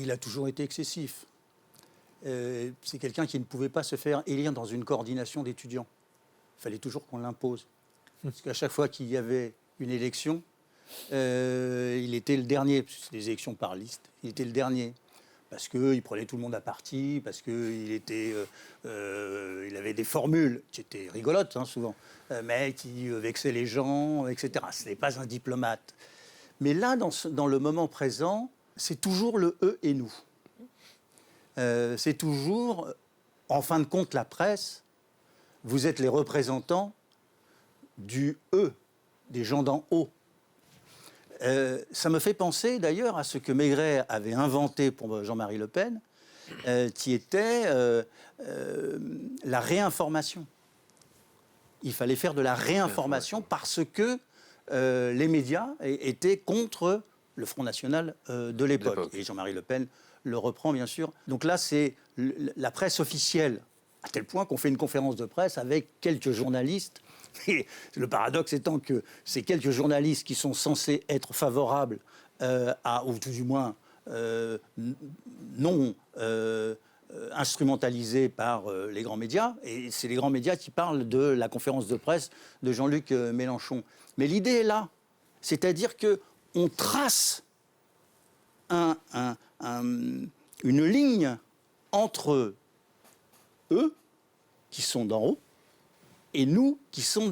Il a toujours été excessif. C'est quelqu'un qui ne pouvait pas se faire élire dans une coordination d'étudiants. Il fallait toujours qu'on l'impose. Parce qu'à chaque fois qu'il y avait une élection, il était le dernier. C'est des élections par liste. Il était le dernier. Parce qu'il prenait tout le monde à partie, parce qu'il il avait des formules qui étaient rigolotes, souvent, mais qui vexaient les gens, etc. Ce n'est pas un diplomate. Mais là, dans le moment présent, c'est toujours le « eux » et « nous ». C'est toujours, en fin de compte, la presse, vous êtes les représentants du « eux », des gens d'en haut. Ça me fait penser d'ailleurs à ce que Maigret avait inventé pour Jean-Marie Le Pen, qui était la réinformation. Il fallait faire de la réinformation parce que les médias étaient contre le Front National de l'époque. Et Jean-Marie Le Pen le reprend, bien sûr. Donc là, c'est la presse officielle, à tel point qu'on fait une conférence de presse avec quelques journalistes. Et le paradoxe étant que ces quelques journalistes qui sont censés être favorables ou tout du moins non instrumentalisés par les grands médias, et c'est les grands médias qui parlent de la conférence de presse de Jean-Luc Mélenchon. Mais l'idée est là, c'est-à-dire qu'on trace une ligne entre eux, qui sont d'en haut, et nous, qui sont